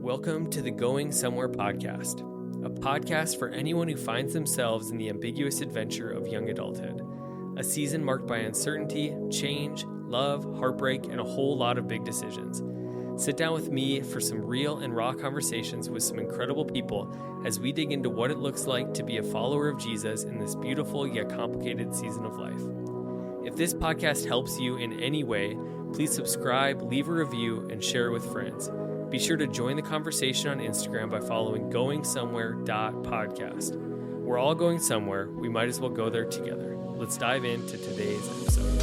Welcome to the Going Somewhere podcast, a podcast for anyone who finds themselves in the ambiguous adventure of young adulthood, a season marked by uncertainty, change, love, heartbreak, and a whole lot of big decisions. Sit down with me for some real and raw conversations with some incredible people as we dig into what it looks like to be a follower of Jesus in this beautiful yet complicated season of life. If this podcast helps you in any way, please subscribe, leave a review, and share it with friends. Be sure to join the conversation on Instagram by following goingsomewhere.podcast. We're all going somewhere. We might as well go there together. Let's dive into today's episode.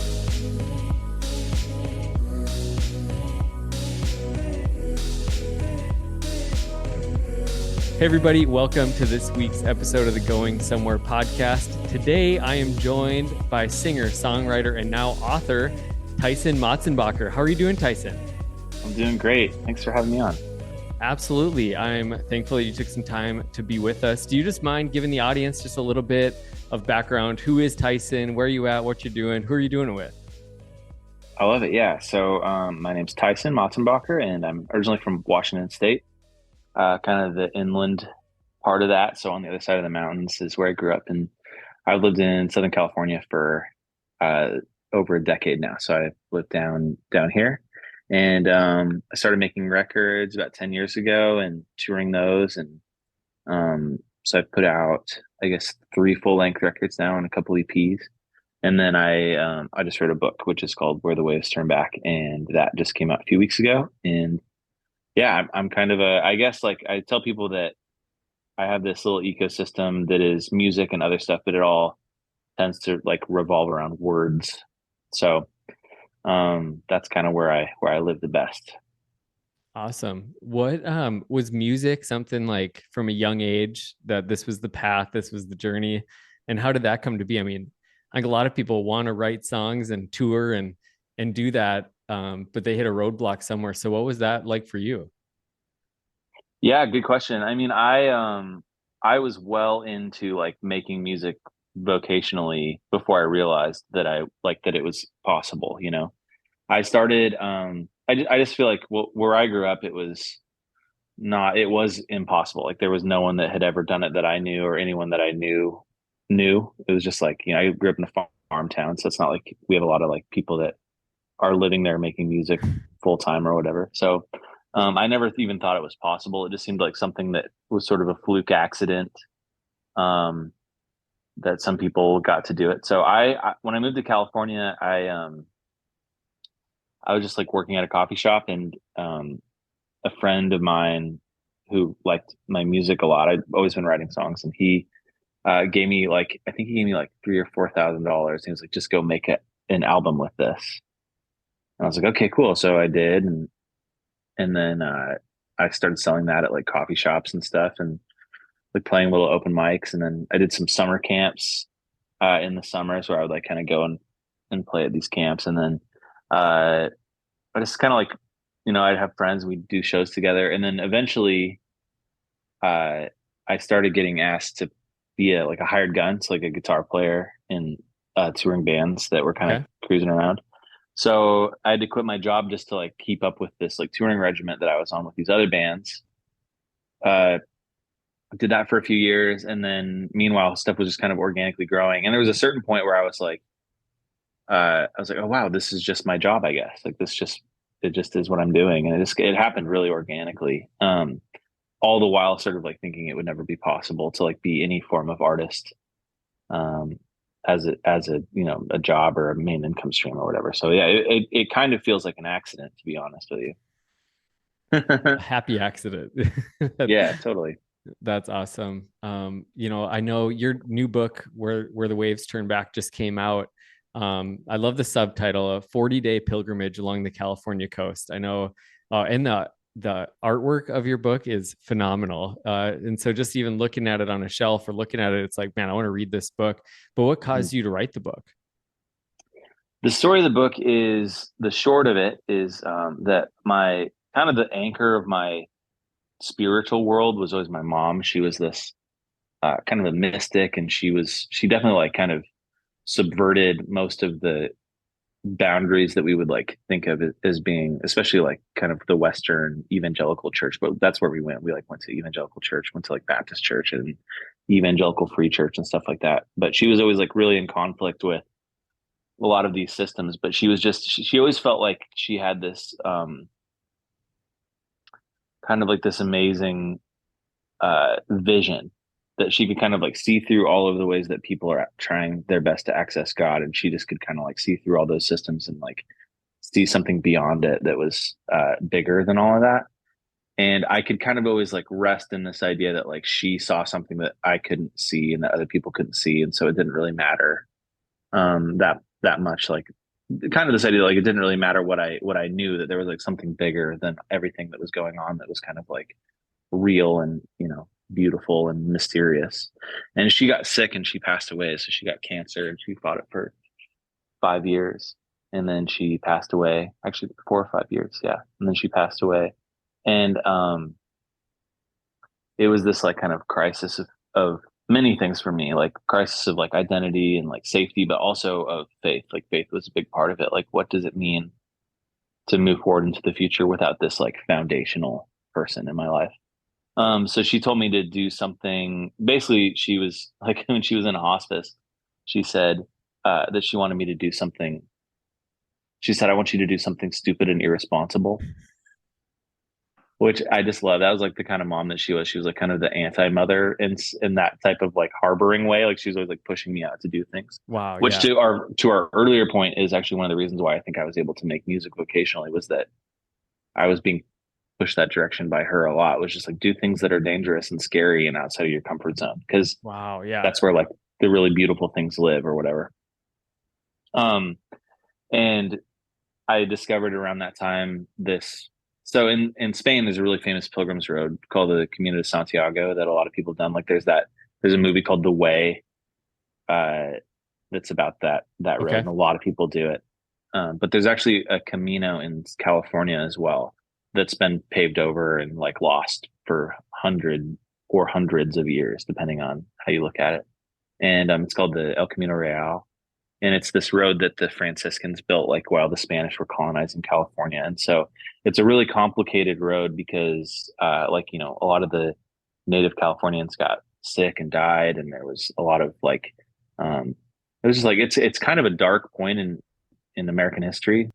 Hey everybody, welcome to this week's episode of the Going Somewhere podcast. Today I am joined by singer, songwriter, and now author Tyson Motsenbocker. How are you doing, Tyson? I'm doing great. Thanks for having me on. Absolutely. I'm thankful you took some time to be with us. Do you just mind giving the audience just a little bit of background? Who is Tyson? Where are you at? What you're doing? Who are you doing it with? I love it. Yeah. So my name's Tyson Motsenbocker, and I'm originally from Washington State, kind of the inland part of that. So on the other side of the mountains is where I grew up. And I've lived in Southern California for over a decade now. So I lived down here. And I started making records about 10 years ago and touring those. And so I've put out, I guess, 3 full-length records now and a couple EPs. And then I just wrote a book, which is called Where the Waves Turn Back. And that just came out a few weeks ago. And yeah, I'm kind of I guess like I tell people that I have this little ecosystem that is music and other stuff, but it all tends to like revolve around words. So that's kind of where I live the best. Awesome. What was music something like from a young age that this was the path, this was the journey? And how did that come to be? I mean, I think a lot of people want to write songs and tour and do that, but they hit a roadblock somewhere. So what was that like for you? Yeah, good question. I mean, I was well into like making music vocationally before I realized that that it was possible, you know. I started I just feel like where I grew up it was impossible. Like there was no one that had ever done it that I knew or anyone that I knew. It was just like, you know, I grew up in a farm town, so it's not like we have a lot of like people that are living there making music full time or whatever. So I never even thought it was possible. It just seemed like something that was sort of a fluke accident. That some people got to do it. So I when I moved to California, I was just like working at a coffee shop, and a friend of mine who liked my music a lot. I'd always been writing songs, and he gave me like, I think he gave me like $3,000 or $4,000. He was like, just go make an album with this. And I was like, okay, cool. So I did. And then I started selling that at like coffee shops and stuff, and like playing little open mics. And then I did some summer camps in the summers where I would like kind of go and play at these camps. And then I just kind of like, you know, I'd have friends, we'd do shows together. And then eventually I started getting asked to be a hired gun. So like a guitar player in touring bands that were kind of cruising around. So I had to quit my job just to like keep up with this like touring regiment that I was on with these other bands. Did that for a few years. And then meanwhile, stuff was just kind of organically growing. And there was a certain point where I was like, oh wow, this is just my job, I guess. Like it just is what I'm doing. And it happened really organically. All the while sort of like thinking it would never be possible to like be any form of artist, as a, you know, a job or a main income stream or whatever. So yeah, it kind of feels like an accident, to be honest with you. Happy accident. Yeah, totally. That's awesome. You know, I know your new book, Where the Waves Turn Back, just came out. I love the subtitle, A 40-Day Pilgrimage Along the California Coast. I know, and the artwork of your book is phenomenal. And so just even looking at it on a shelf or looking at it, it's like, man, I want to read this book. But what caused you to write the book? The story of the book is, the short of it is that my kind of the anchor of my spiritual world was always my mom. She was this kind of a mystic, and she definitely like kind of subverted most of the boundaries that we would like think of as being, especially like kind of the Western evangelical church. But that's where we went. We like went to evangelical church, went to like Baptist church and evangelical free church and stuff like that. But she was always like really in conflict with a lot of these systems. But she was just she always felt like she had this kind of like this amazing vision that she could kind of like see through all of the ways that people are trying their best to access God, and she just could kind of like see through all those systems and like see something beyond it that was bigger than all of that. And I could kind of always like rest in this idea that like she saw something that I couldn't see and that other people couldn't see, and so it didn't really matter that much. Like kind of this idea like it didn't really matter what I knew, that there was like something bigger than everything that was going on, that was kind of like real and beautiful and mysterious. And she got sick and she passed away. So she got cancer and she fought it for 5 years, and then she passed away, actually 4 or 5 years, yeah, and then she passed away. And it was this like kind of crisis of many things for me, like crisis of like identity and like safety, but also of faith. Like faith was a big part of it. Like what does it mean to move forward into the future without this like foundational person in my life? So she told me to do something. Basically, she was like, when she was in a hospice, she said that she wanted me to do something. She said, I want you to do something stupid and irresponsible, which I just love. That was like the kind of mom that she was. She was like kind of the anti-mother in that type of like harboring way. Like she was always like pushing me out to do things. Wow. Which Yeah. to our earlier point is actually one of the reasons why I think I was able to make music vocationally, was that I was being pushed that direction by her a lot. Was just like, do things that are dangerous and scary and outside of your comfort zone, because Wow. Yeah. that's where like the really beautiful things live or whatever. And I discovered around that time this. So in Spain, there's a really famous pilgrims road called the Camino de Santiago that a lot of people have done. Like there's a movie called The Way uh, that's about that road, Okay. and a lot of people do it. But there's actually a Camino in California as well that's been paved over and like lost for hundreds of years, depending on how you look at it. And it's called the El Camino Real, and it's this road that the Franciscans built like while the Spanish were colonizing California. And so it's a really complicated road because like a lot of the native Californians got sick and died, and there was a lot of like it was just like it's kind of a dark point in American history.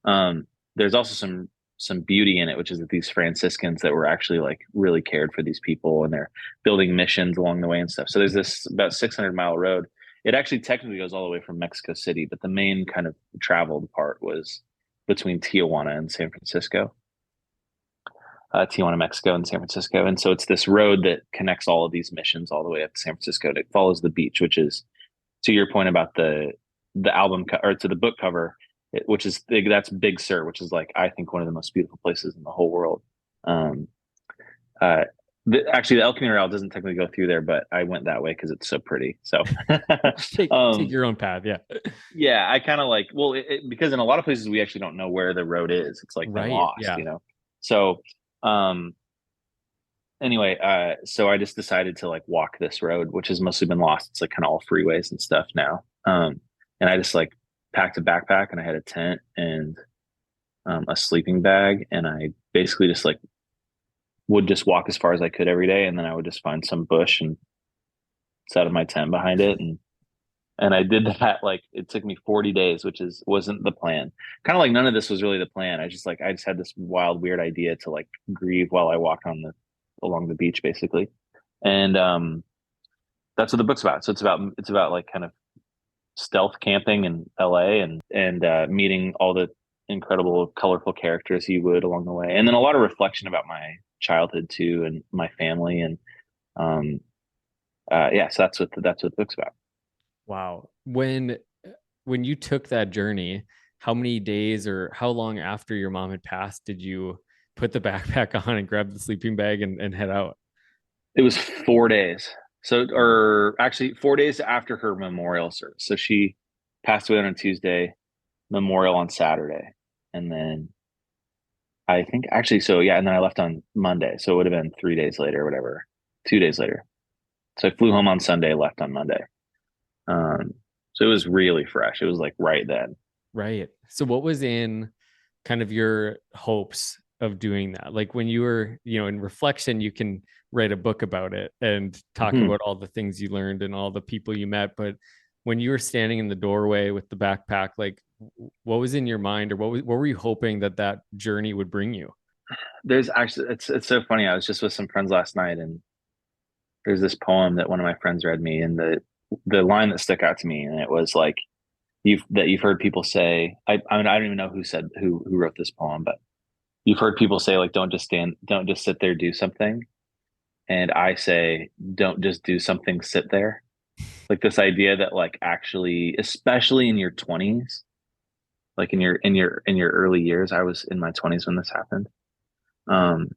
There's also some beauty in it, which is that these Franciscans that were actually like really cared for these people, and they're building missions along the way and stuff. So there's this about 600-mile road. It actually technically goes all the way from Mexico City, but the main kind of traveled part was between Tijuana and San Francisco, Tijuana, Mexico, and San Francisco. And so it's this road that connects all of these missions all the way up to San Francisco. And it follows the beach, which is, to your point about the album or to the book cover, which is big. That's Big Sur, which is like I think one of the most beautiful places in the whole world. Actually, the El Camino Real doesn't technically go through there, but I went that way because it's so pretty. So, Take your own path. Yeah. yeah, I kind of like, well, because in a lot of places we actually don't know where the road is. It's like been Right. lost, Yeah. So, anyway, so I just decided to like walk this road, which has mostly been lost. It's like kind of all freeways and stuff now. And I just like packed a backpack, and I had a tent and a sleeping bag, and I basically just like would just walk as far as I could every day, and then I would just find some bush and set up my tent behind it, and I did that. Like it took me 40 days, which wasn't the plan. Kind of like none of this was really the plan. I just had this wild, weird idea to like grieve while I walked along the beach, basically. And that's what the book's about. So it's about like kind of stealth camping in LA, and meeting all the incredible, colorful characters you would along the way, and then a lot of reflection about my childhood too, and my family, and um, yeah. So that's what the book's about. Wow. When you took that journey, how many days or how long after your mom had passed did you put the backpack on and grab the sleeping bag and head out? It was 4 days. So, or actually 4 days after her memorial service. So she passed away on a Tuesday, memorial on Saturday. And then I think actually, so yeah. And then I left on Monday. So it would have been 3 days later or whatever, 2 days later. So I flew home on Sunday, left on Monday. So it was really fresh. It was like right then. Right. So what was in kind of your hopes of doing that? Like when you were, in reflection, you can write a book about it and talk Hmm. about all the things you learned and all the people you met. But when you were standing in the doorway with the backpack, like what was in your mind, or what were you hoping that journey would bring you? There's actually, it's so funny. I was just with some friends last night, and there's this poem that one of my friends read me, and the line that stuck out to me, and it was like, you've heard people say, I mean, I don't even know who wrote this poem, but you've heard people say, like, don't just sit there, do something. And I say, don't just do something, sit there. Like this idea that, like, actually, especially in your 20s, like in your early years, I was in my 20s when this happened. Um,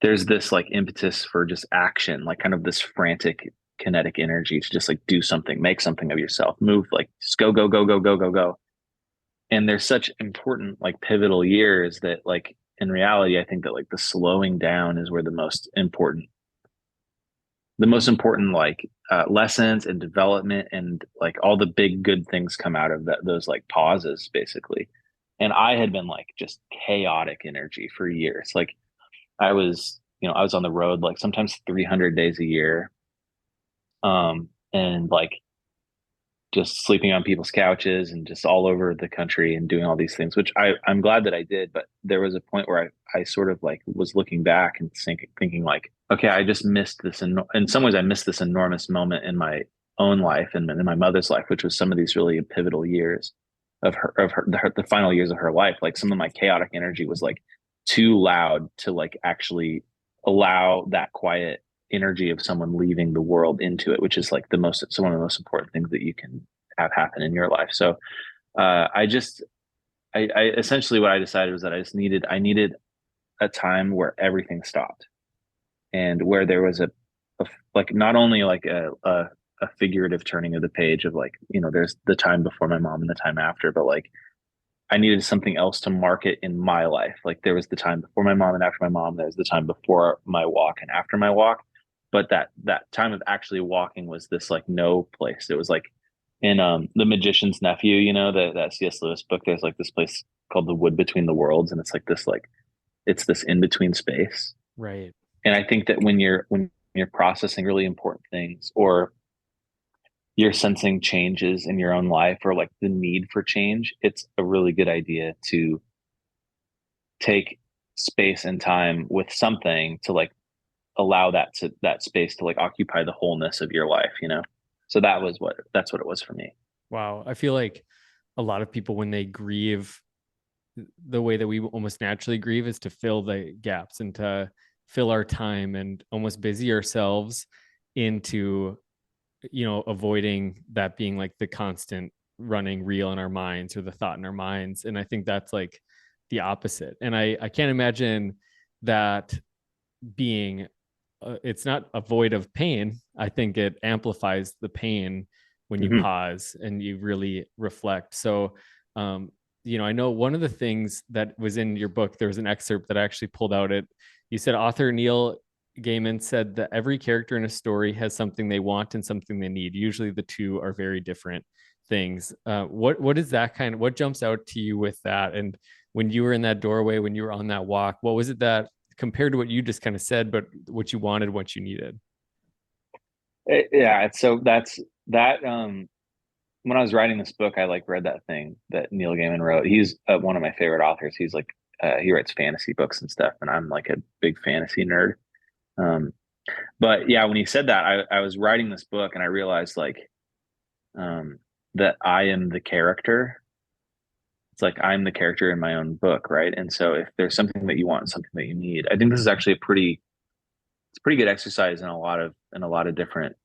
there's this like impetus for just action, like kind of this frantic kinetic energy to just like do something, make something of yourself, move, like just go, go, go, go, go, go, go. And there's such important like pivotal years that, like, in reality, I think that like the slowing down is where the most important like lessons and development and like all the big good things come out of those like pauses basically. And I had been like just chaotic energy for years. Like I was on the road like sometimes 300 days a year, and like just sleeping on people's couches and just all over the country and doing all these things, which I'm glad that I did. But there was a point where I sort of like was looking back and thinking like, okay, I just missed this. In some ways, I missed this enormous moment in my own life and in my mother's life, which was some of these really pivotal years the final years of her life. Like some of my chaotic energy was like too loud to like actually allow that quiet energy of someone leaving the world into it, which is like so one of the most important things that you can have happen in your life. So I essentially what I decided was that I needed a time where everything stopped, and where there was like not only like a figurative turning of the page of like, there's the time before my mom and the time after, but like I needed something else to mark it in my life. Like there was the time before my mom and after my mom. There's the time before my walk and after my walk. But that time of actually walking was this like no place. It was like in The Magician's Nephew, that C.S. Lewis book. There's like this place called the Wood Between the Worlds, and it's like this it's this in between space. Right. And I think that when you're processing really important things, or you're sensing changes in your own life, or like the need for change, it's a really good idea to take space and time with something to like allow that space to like occupy the wholeness of your life. So that's what it was for me. Wow. I feel like a lot of people, when they grieve, the way that we almost naturally grieve is to fill the gaps and to fill our time and almost busy ourselves into, avoiding that being like the constant running reel in our minds or the thought in our minds. And I think that's like the opposite. And I can't imagine that being, it's not a void of pain. I think it amplifies the pain when you Hmm. pause and you really reflect. So, I know one of the things that was in your book, there was an excerpt that I actually pulled out. You said author Neil Gaiman said that every character in a story has something they want and something they need. Usually the two are very different things. What is that kind of, what jumps out to you with that? And when you were in that doorway, when you were on that walk, what was it that compared to what you just kind of said, but what you wanted, what you needed? Yeah, so that's that. When I was writing this book, I like read that thing that Neil Gaiman wrote. He's one of my favorite authors. He's like he writes fantasy books and stuff, and I'm like a big fantasy nerd. Um, but yeah, when he said that, I was writing this book, and I realized like um, that I am the character. It's like I'm the character in my own book, right? And so if there's something that you want, something that you need, I think this is actually it's a pretty good exercise in a lot of different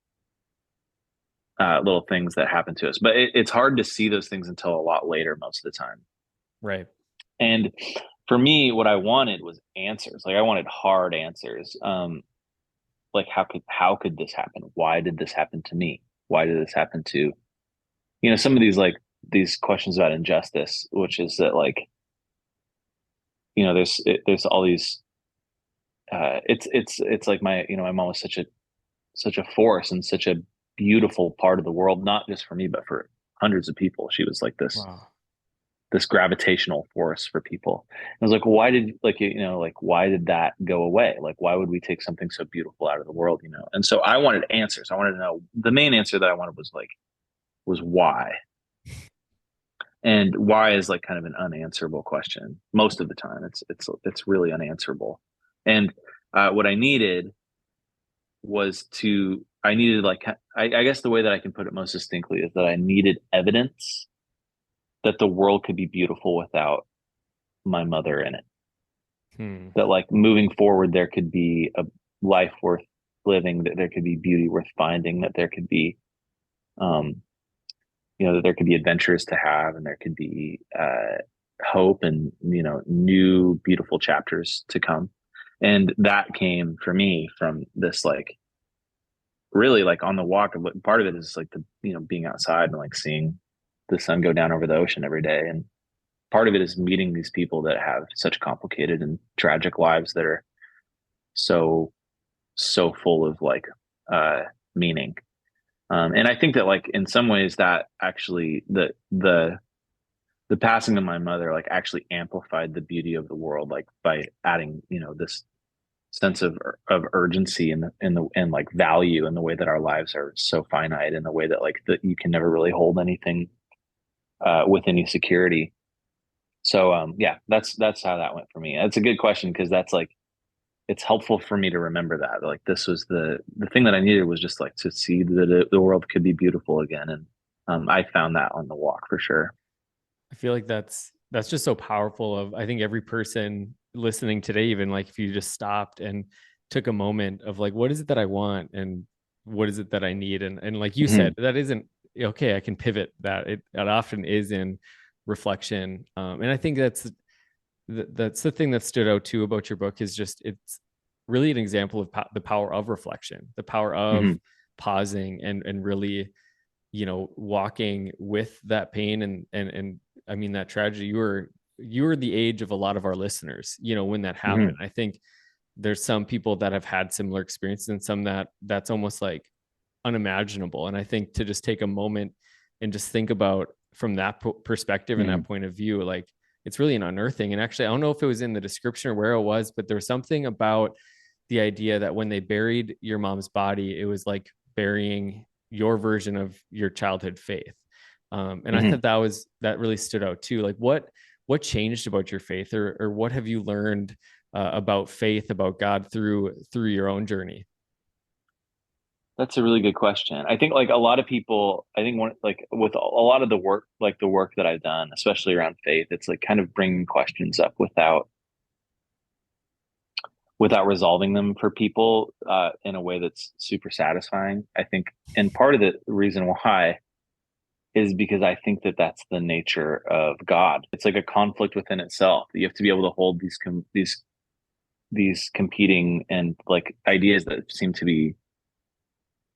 little things that happen to us. But it's hard to see those things until a lot later most of the time. Right. And for me, what I wanted was answers. Like I wanted hard answers. Like how could this happen? Why did this happen to me? Why did this happen to, some of these questions about injustice, which is that like, there's all these it's like my mom was such a force and such a beautiful part of the world, not just for me, but for hundreds of people. She was like this Wow. this gravitational force for people. I was like, why did why did that go away? Like, why would we take something so beautiful out of the world, And so I wanted answers. I wanted to know, the main answer that I wanted was why. And why is like kind of an unanswerable question most of the time. It's really unanswerable. And what I needed was I needed like, I guess the way that I can put it most distinctly is that I needed evidence that the world could be beautiful without my mother in it. That like moving forward, there could be a life worth living, that there could be beauty worth finding, that there could be, that there could be adventures to have, and there could be hope and, new beautiful chapters to come. And that came for me from this, like, really like on the walk. Part of it is like being outside and like seeing the sun go down over the ocean every day. And part of it is meeting these people that have such complicated and tragic lives that are so full of like meaning. And I think that like in some ways that actually the passing of my mother like actually amplified the beauty of the world, like by adding this sense of urgency and like value in the way that our lives are so finite, in the way that like that you can never really hold anything with any security. So yeah, that's how that went for me. That's a good question, because that's like, it's helpful for me to remember that like this was the thing that I needed, was just like to see that the world could be beautiful again. And I found that on the walk for sure. I feel like that's just so powerful. Of, I think every person listening today, even like if you just stopped and took a moment of like, what is it that I want and what is it that I need? And like you said, that isn't okay. I can pivot that. It often is in reflection. And I think that's the thing that stood out too about your book, is just, it's really an example of the power of reflection, the power of pausing and really, walking with that pain and I mean, that tragedy. You were the age of a lot of our listeners, when that happened. I think there's some people that have had similar experiences, and some that's almost like unimaginable. And I think to just take a moment and just think about from that perspective and that point of view, like, it's really an unearthing. And actually, I don't know if it was in the description or where it was, but there was something about the idea that when they buried your mom's body, it was like burying your version of your childhood faith. And I thought that really stood out too. Like, what changed about your faith, or what have you learned about faith, about God through your own journey? That's a really good question. I think like a lot of people, I think like with a lot of the work, like the work that I've done, especially around faith, it's like kind of bringing questions up without resolving them for people in a way that's super satisfying, I think. And part of the reason why is because I think that that's the nature of God. It's like a conflict within itself. You have to be able to hold these competing and like ideas that seem to be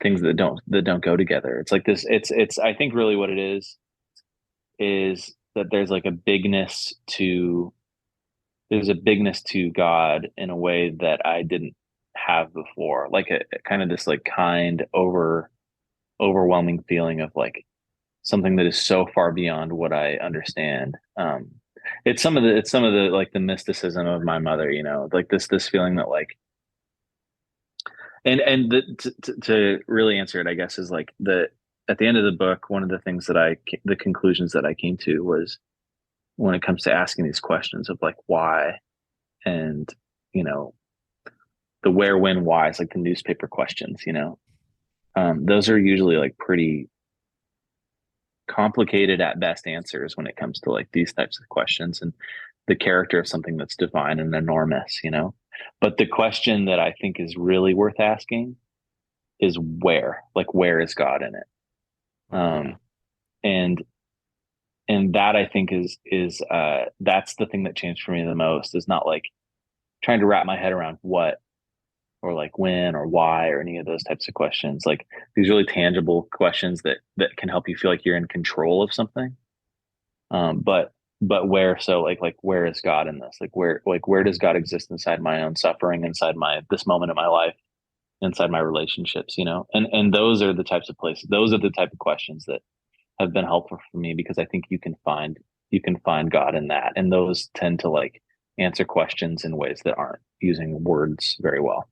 things that don't go together. It's like this. It's I think really what it is that there's like a bigness to God in a way that I didn't have before. Like a kind of this like overwhelming feeling of like something that is so far beyond what I understand. It's some of the like the mysticism of my mother, like this feeling that like, to really answer it, I guess, is like at the end of the book, one of the things that the conclusions that I came to was, when it comes to asking these questions of like why, and the where, when, why, is like the newspaper questions, those are usually like pretty complicated at best answers when it comes to like these types of questions and the character of something that's divine and enormous, but the question that I think is really worth asking is where is God in it? And that I think is that's the thing that changed for me the most, is not like trying to wrap my head around what or like when or why or any of those types of questions, like these really tangible questions that can help you feel like you're in control of something. But where, so like where is God in this? Like where does God exist inside my own suffering, inside this moment of my life, inside my relationships, and those are the types of places, those are the type of questions that have been helpful for me, because I think you can find you can find God in that. And those tend to like answer questions in ways that aren't using words very well.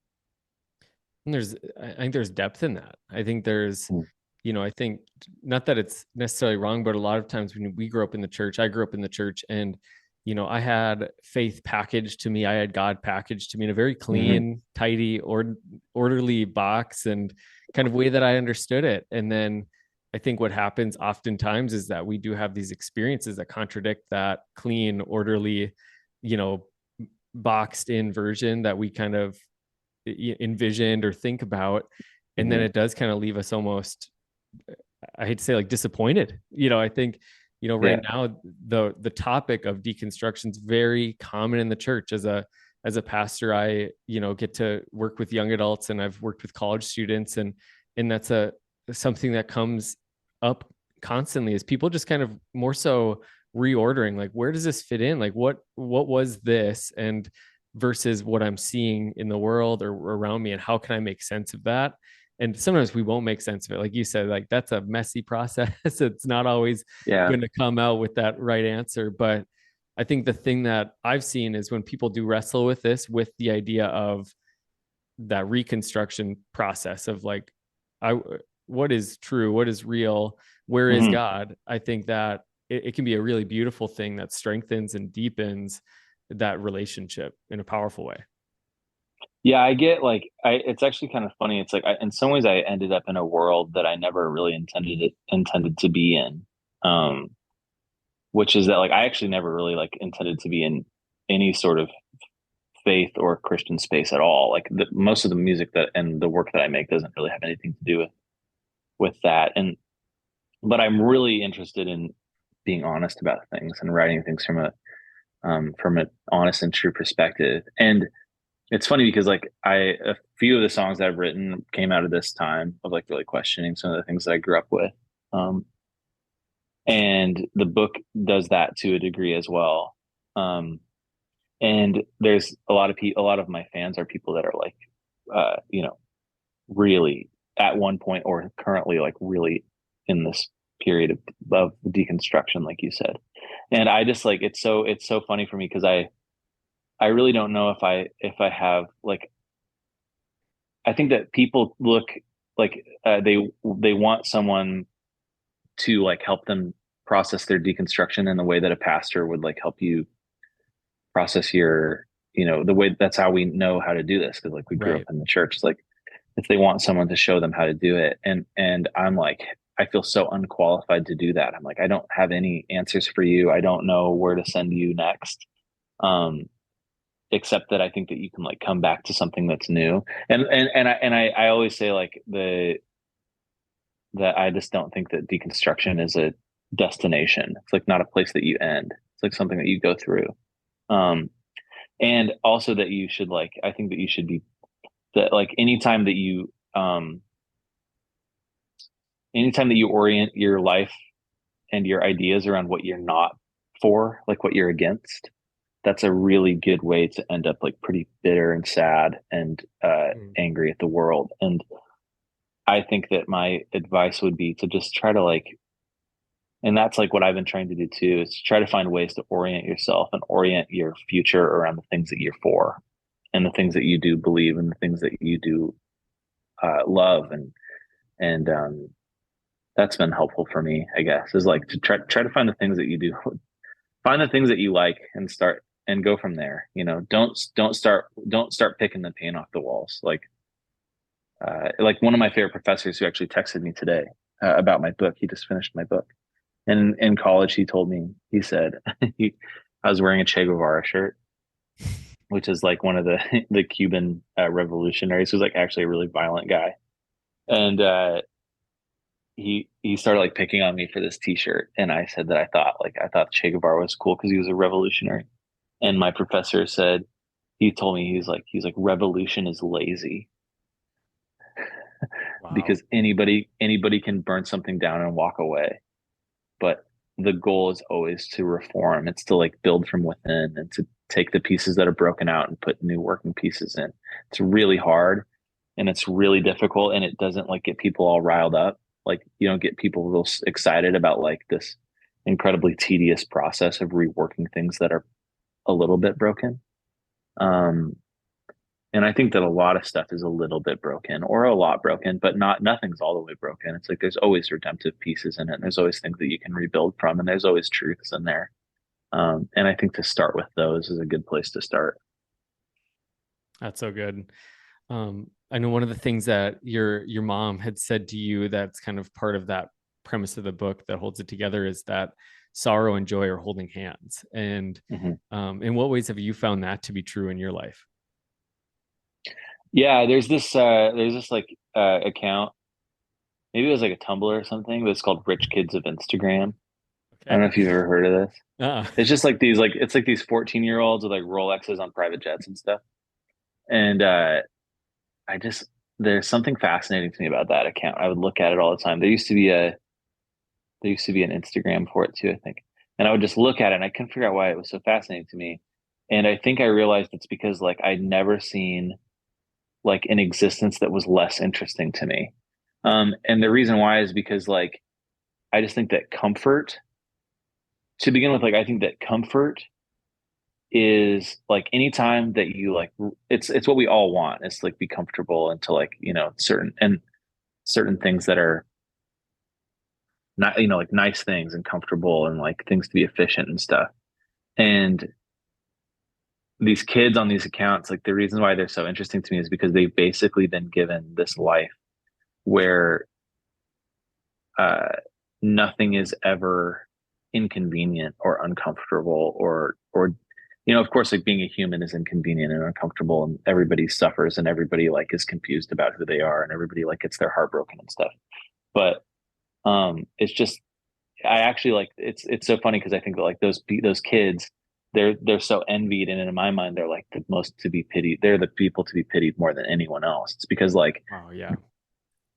And I think there's depth in that. I think there's, Mm. I think not that it's necessarily wrong, but a lot of times when we grew up in the church, I grew up in the church, and, I had faith packaged to me. I had God packaged to me in a very Mm-hmm. clean, tidy, orderly box and kind of way that I understood it. And then I think what happens oftentimes is that we do have these experiences that contradict that clean, orderly, you know, boxed in version that we kind of envisioned or think about. And then Mm-hmm. it does kind of leave us almost, I hate to say, like disappointed. I think, right Yeah. now the topic of deconstruction is very common in the church. As a pastor, I get to work with young adults, and I've worked with college students, and that's something that comes up constantly, is people just kind of more so reordering, like, where does this fit in, like what was this, and versus what I'm seeing in the world or around me, and how can I make sense of that. And sometimes we won't make sense of it, like you said, like that's a messy process. It's not always Yeah. going to come out with that right answer. But I think the thing that I've seen is when people do wrestle with this, with the idea of that reconstruction process of like, I what is true, what is real, where is Mm-hmm. God, I think that it can be a really beautiful thing that strengthens and deepens that relationship in a powerful way. Yeah, I get like it's actually kind of funny. It's like in some ways I ended up in a world that I never really intended to be in. Um, which is that like I actually never really like intended to be in any sort of faith or Christian space at all. Like most of the music that and the work that I make doesn't really have anything to do with that. And but I'm really interested in being honest about things and writing things from an honest and true perspective. And it's funny because like a few of the songs that I've written came out of this time of like really questioning some of the things that I grew up with. Um, and the book does that to a degree as well. Um, and there's a lot of my fans are people that are like, really at one point or currently like really in this period of deconstruction, like you said. And I just like, it's so funny for me because I really don't know if I have like, I think that people look like they want someone to like help them process their deconstruction in the way that a pastor would like help you process your, the way that's how we know how to do this because like we grew up Right. in the church. It's like if they want someone to show them how to do it, and I'm like I feel so unqualified to do that. I'm like I don't have any answers for you. I don't know where to send you next. Um, except that I think that you can like come back to something that's new. I always say like that I just don't think that deconstruction is a destination. It's like not a place that you end. It's like something that you go through. Um, and also that you should like I think that you should be that like anytime that you orient your life and your ideas around what you're not for, like what you're against, that's a really good way to end up like pretty bitter and sad and Mm. angry at the world. And I think that my advice would be to just try to like, and that's like what I've been trying to do too, is to try to find ways to orient yourself and orient your future around the things that you're for and the things that you do believe and the things that you do love. And that's been helpful for me, I guess, is like to try to find the things that you do, find the things that you like and start and go from there. Don't start picking the paint off the walls. Like one of my favorite professors who actually texted me today about my book. He just finished my book, and in college he told me he said I was wearing a Che Guevara shirt, which is like one of the the Cuban revolutionaries who's like actually a really violent guy, and he started like picking on me for this T-shirt, and I said that I thought Che Guevara was cool because he was a revolutionary, and my professor said he told me he's like revolution is lazy Wow. because anybody can burn something down and walk away, but the goal is always to reform. It's to like build from within and to take the pieces that are broken out and put new working pieces in. It's really hard and it's really difficult and it doesn't like get people all riled up. Like you don't get people real excited about like this incredibly tedious process of reworking things that are a little bit broken. Um, and I think that a lot of stuff is a little bit broken or a lot broken, but nothing's all the way broken. It's like there's always redemptive pieces in it. And there's always things that you can rebuild from, and there's always truths in there. And I think to start with those is a good place to start. That's so good. I know one of the things that your mom had said to you that's kind of part of that premise of the book that holds it together is that sorrow and joy are holding hands. And in what ways have you found that to be true in your life? Yeah, there's this like account, maybe it was like a Tumblr or something, but it's called Rich Kids of Instagram. I don't Okay. know if you've ever heard of this. Uh, It's just like it's like these 14-year-olds with like Rolexes on private jets and stuff. And I just there's something fascinating to me about that account. I would look at it all the time. There used to be an Instagram for it too, I think. And I would just look at it and I couldn't figure out why it was so fascinating to me. And I think I realized it's because like I'd never seen like an existence that was less interesting to me. And the reason why is because like I just think that comfort to begin with, like I think that comfort is like anytime that you like it's what we all want. It's like be comfortable and to like, certain things that are not, like nice things and comfortable and like things to be efficient and stuff. And these kids on these accounts, like the reason why they're so interesting to me is because they've basically been given this life where uh, nothing is ever inconvenient or uncomfortable or of course like being a human is inconvenient and uncomfortable and everybody suffers and everybody like is confused about who they are and everybody like gets their heart broken and stuff. But it's just I actually like it's so funny because I think that like those kids they're so envied and in my mind they're like the most to be pitied. They're the people to be pitied more than anyone else. It's because like oh yeah.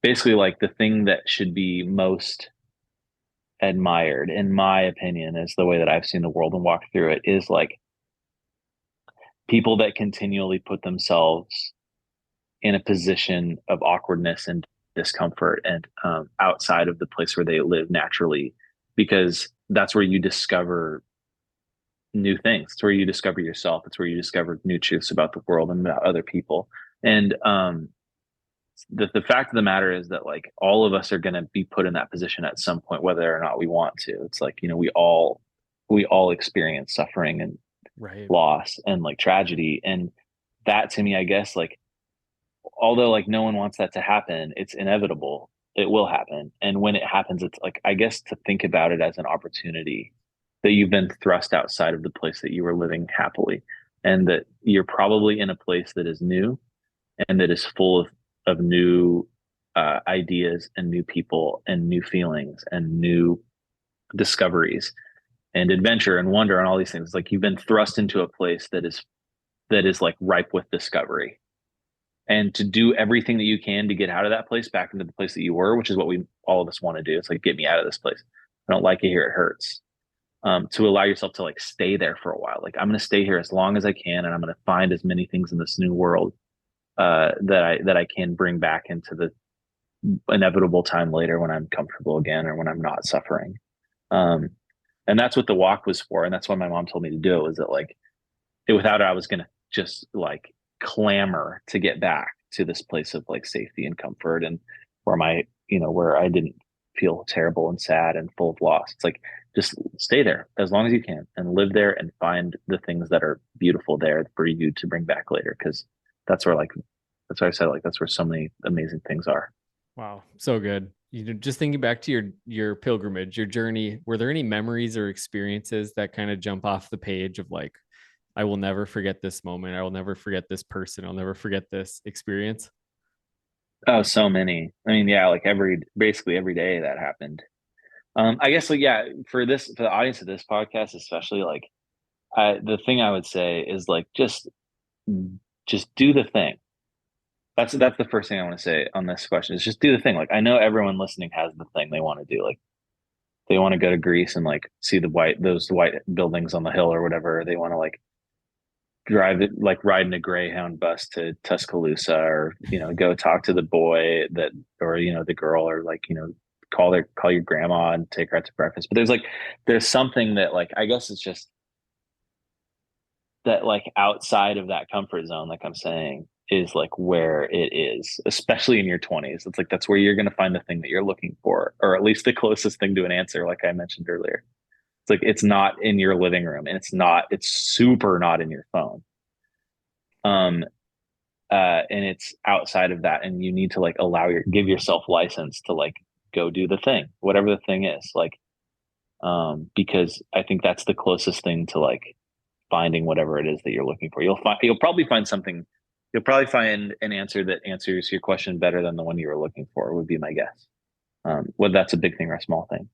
basically like the thing that should be most admired in my opinion is the way that I've seen the world and walked through it is like people that continually put themselves in a position of awkwardness and discomfort and outside of the place where they live naturally, because that's where you discover new things. It's where you discover yourself. It's where you discover new truths about the world and about other people. And the fact of the matter is that like all of us are going to be put in that position at some point, whether or not we want to. It's like, we all experience suffering and Right. loss and like tragedy. And that to me, I guess, like, although like no one wants that to happen, it's inevitable. It will happen. And when it happens, it's like, I guess to think about it as an opportunity that you've been thrust outside of the place that you were living happily and that you're probably in a place that is new and that is full of new ideas and new people and new feelings and new discoveries and adventure and wonder and all these things. Like you've been thrust into a place that is like ripe with discovery, and to do everything that you can to get out of that place back into the place that you were, which is what we all of us want to do. It's like, get me out of this place. I don't like it here. It hurts. To allow yourself to like stay there for a while. Like I'm going to stay here as long as I can, and I'm going to find as many things in this new world that I can bring back into the inevitable time later when I'm comfortable again or when I'm not suffering. Um, and that's what the walk was for, and that's why my mom told me to do it. Was that like without it, I was going to just like clamor to get back to this place of like safety and comfort and where I didn't feel terrible and sad and full of loss. It's like just stay there as long as you can and live there and find the things that are beautiful there for you to bring back later, because that's where I said like that's where so many amazing things are. Wow. So good. Just thinking back to your pilgrimage, your journey, were there any memories or experiences that kind of jump off the page of like, I will never forget this moment. I will never forget this person. I'll never forget this experience. Oh, so many. I mean, yeah, like basically every day that happened. I guess like yeah, for the audience of this podcast, especially like the thing I would say is like just do the thing. That's the first thing I want to say on this question is just do the thing. Like I know everyone listening has the thing they want to do. Like they want to go to Greece and like see those white buildings on the hill or whatever. They want to like drive it, like ride in a Greyhound bus to Tuscaloosa or go talk to the boy that or the girl or like call your grandma and take her out to breakfast. But there's something that like, I guess it's just that like outside of that comfort zone, like I'm saying, is like where it is, especially in your 20s. It's like that's where you're going to find the thing that you're looking for, or at least the closest thing to an answer, like I mentioned earlier. It's like it's not in your living room, and it's super not in your phone. Um and it's outside of that, and you need to like give yourself license to like go do the thing, whatever the thing is, like because I think that's the closest thing to like finding whatever it is that you're looking for. You'll probably find something. You'll probably find an answer that answers your question better than the one you were looking for, would be my guess. Whether that's a big thing or a small thing.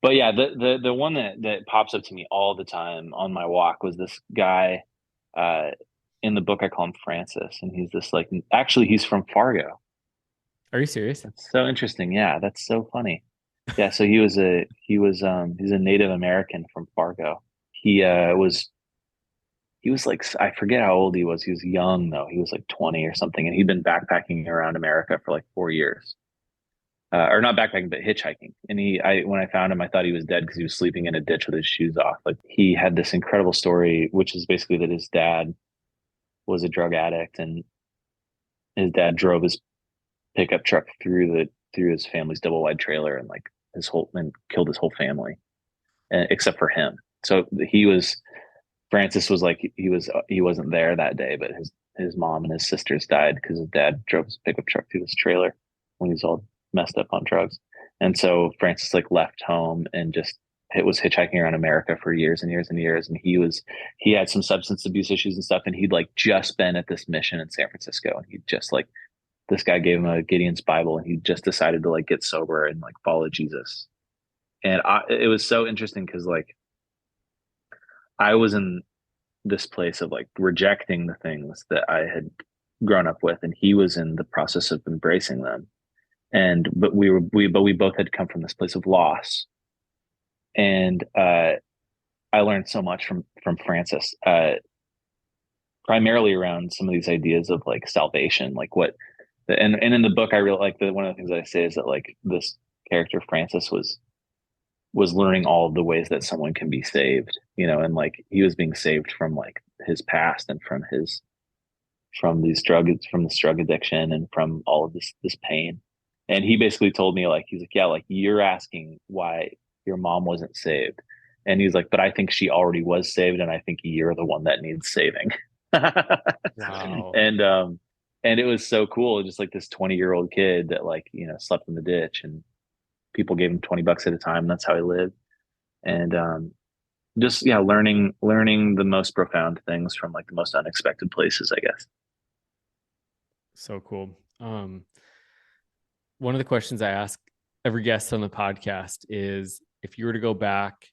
But yeah, the one that pops up to me all the time on my walk was this guy. Uh, in the book, I call him Francis, and he's this like, actually he's from Fargo. Are you serious? That's so interesting. Yeah, that's so funny. Yeah, so he's a Native American from Fargo. He was like, I forget how old he was. He was young though. He was like 20 or something, and he'd been backpacking around America for like 4 years. Or not backpacking, but hitchhiking. And when I found him, I thought he was dead because he was sleeping in a ditch with his shoes off. Like he had this incredible story, which is basically that his dad was a drug addict, and his dad drove his pickup truck through his family's double wide trailer and like and killed his whole family, except for him. So Francis was like he wasn't there that day, but his mom and his sisters died because his dad drove his pickup truck through this trailer when he was all messed up on drugs. And so Francis like left home and just it was hitchhiking around America for years and years and years. And he had some substance abuse issues and stuff. And he'd like just been at this mission in San Francisco, and he just like, this guy gave him a Gideon's Bible, and he just decided to like get sober and like follow Jesus. And it was so interesting because like I was in this place of like rejecting the things that I had grown up with, and he was in the process of embracing them. But we both had come from this place of loss. And I learned so much from Francis, primarily around some of these ideas of like salvation, like and in the book I really like one of the things that I say is that like this character Francis was learning all of the ways that someone can be saved, and like he was being saved from like his past and from this drug addiction and from all of this pain. And he basically told me like, he's like, yeah, like you're asking why your mom wasn't saved. And he's like, but I think she already was saved, and I think you're the one that needs saving. Wow. And it was so cool. Just like this 20-year-old kid that like, slept in the ditch, and people gave him $20 at a time. That's how he lived. And just yeah, learning the most profound things from like the most unexpected places, I guess. So cool. One of the questions I ask every guest on the podcast is, if you were to go back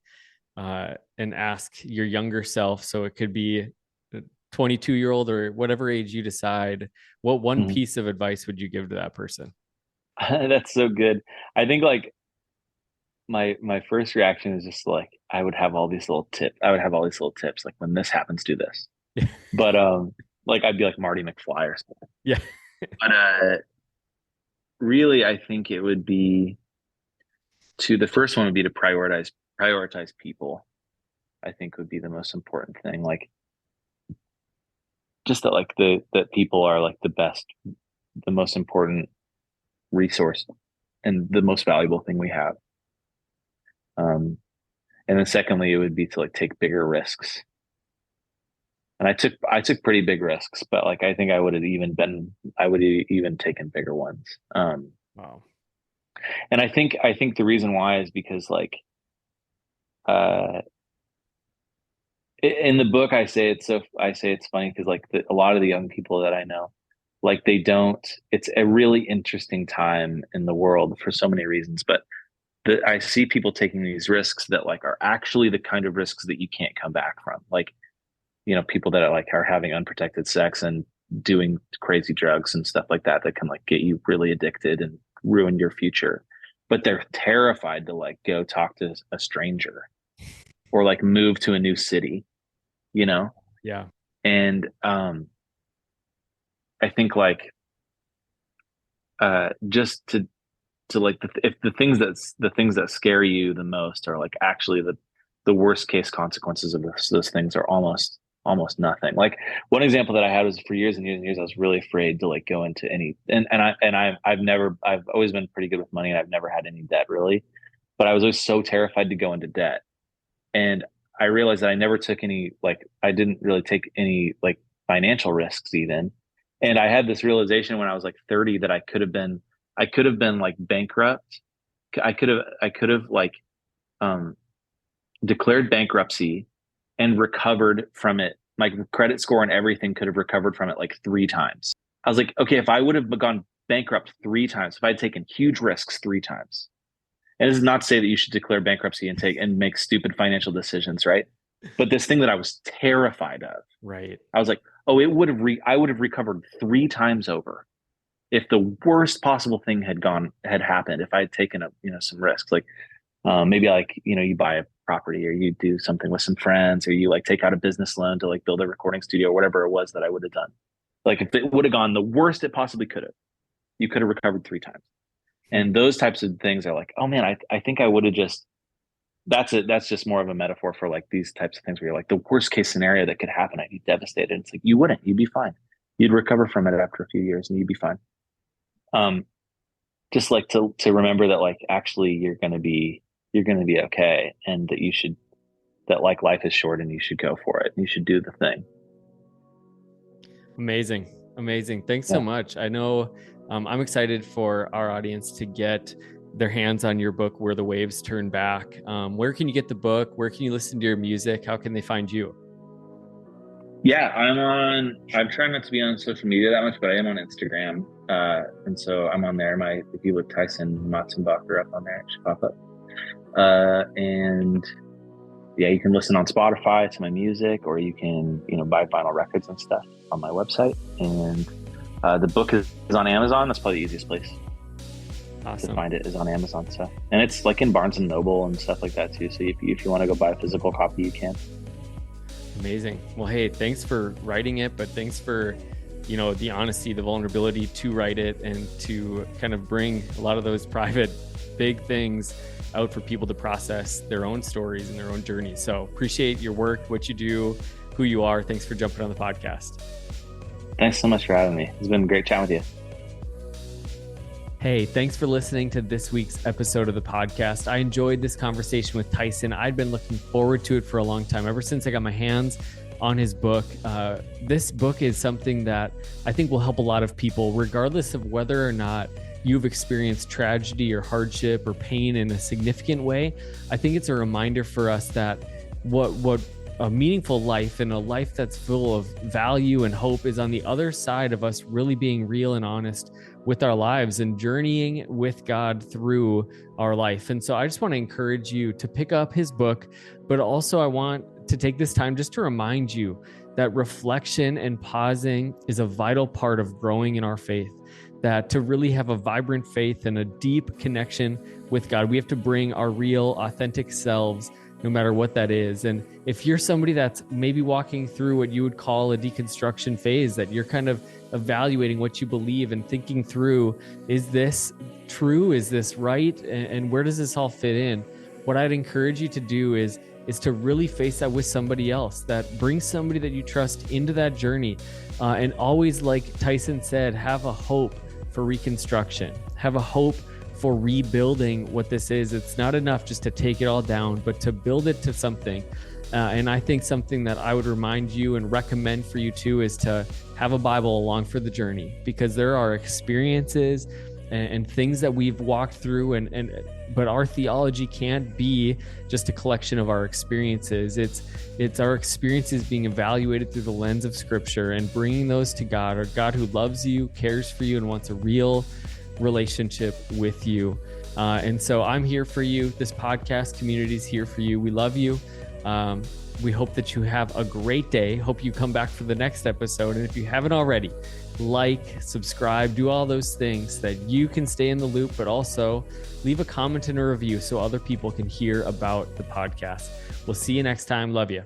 and ask your younger self, so it could be a 22-year-old or whatever age you decide, what one piece of advice would you give to that person? That's so good. I think like my first reaction is just like I would have all these little tips. Like when this happens, do this. But like I'd be like Marty McFly or something. Yeah. But really, I think it would be the first one would be to prioritize people. I think would be the most important thing. Like just that like that people are like the most important resource and the most valuable thing we have. And then secondly, it would be to like take bigger risks. And I took pretty big risks, but like I think I would have even taken bigger ones. Wow. And I think the reason why is because like in the book I say it's funny because like a lot of the young people that I know, like it's a really interesting time in the world for so many reasons, but I see people taking these risks that like are actually the kind of risks that you can't come back from. Like, people that are having unprotected sex and doing crazy drugs and stuff like that can like get you really addicted and ruin your future. But they're terrified to like go talk to a stranger or like move to a new city, Yeah. And I think like just to to like if the things that scare you the most are like actually the worst case consequences of those things are almost nothing. Like one example that I had was for years and years and years, I was really afraid to like go into any, I've always been pretty good with money and I've never had any debt really, but I was always so terrified to go into debt. And I realized that I never took any, like, I didn't really take any like financial risks even. And I had this realization when I was like 30 that I could have been like bankrupt. I could have like, declared bankruptcy and recovered from it. My credit score and everything could have recovered from it like 3 times. I was like, okay, if I would have gone bankrupt 3 times, if I had taken huge risks 3 times, and this is not to say that you should declare bankruptcy and make stupid financial decisions, right? But this thing that I was terrified of, right? I was like, oh, I would have recovered 3 times over if the worst possible thing had happened, if I had taken some risks, like maybe like, you buy a property or you do something with some friends or you like take out a business loan to like build a recording studio or whatever it was that I would have done. Like if it would have gone the worst it possibly could have, you could have recovered 3 times. And those types of things are like, oh man, I think I would have just, that's just more of a metaphor for like these types of things where you're like the worst case scenario that could happen, I'd be devastated. It's like, you'd be fine. You'd recover from it after a few years and you'd be fine. Just like to remember that like, actually you're going to be okay. And that like life is short and you should go for it. You should do the thing. Amazing. Thanks so much. I know I'm excited for our audience to get their hands on your book, Where the Waves Turn Back. Where can you get the book? Where can you listen to your music? How can they find you? Yeah, I'm trying not to be on social media that much, but I am on Instagram. And so I'm on there. If you look Tyson Motsenbocker up on there, it should pop up. And yeah, you can listen on Spotify to my music, or you can, buy vinyl records and stuff on my website. And the book is on Amazon. That's probably the easiest place to find it, is on Amazon. So, and it's like in Barnes and Noble and stuff like that too. So if you want to go buy a physical copy, you can. Amazing. Well, hey, thanks for writing it, but thanks for, the honesty, the vulnerability to write it and to kind of bring a lot of those private big things out for people to process their own stories and their own journeys. So appreciate your work, what you do, who you are. Thanks for jumping on the podcast. Thanks so much for having me. It's been great chatting with you. Hey, thanks for listening to this week's episode of the podcast. I enjoyed this conversation with Tyson. I'd been looking forward to it for a long time, ever since I got my hands on his book. This book is something that I think will help a lot of people, regardless of whether or not you've experienced tragedy or hardship or pain in a significant way. I think it's a reminder for us that what a meaningful life and a life that's full of value and hope is on the other side of us really being real and honest with our lives and journeying with God through our life. And so I just want to encourage you to pick up his book, but also I want to take this time just to remind you that reflection and pausing is a vital part of growing in our faith. That to really have a vibrant faith and a deep connection with God, we have to bring our real, authentic selves, no matter what that is. And if you're somebody that's maybe walking through what you would call a deconstruction phase, that you're kind of evaluating what you believe and thinking through, is this true? Is this right? And where does this all fit in? What I'd encourage you to do is to really face that with somebody else, that brings somebody that you trust into that journey. And always, like Tyson said, have a hope for reconstruction, have a hope for rebuilding what this is. It's not enough just to take it all down, but to build it to something. And I think something that I would remind you and recommend for you too is to have a Bible along for the journey, because there are experiences and things that we've walked through, but our theology can't be just a collection of our experiences. It's our experiences being evaluated through the lens of Scripture and bringing those to God, or God who loves you, cares for you, and wants a real relationship with you. And so I'm here for you. This podcast community is here for you. We love you. We hope that you have a great day. Hope you come back for the next episode. And if you haven't already, like, subscribe, do all those things that you can stay in the loop, but also leave a comment and a review so other people can hear about the podcast. We'll see you next time. Love you.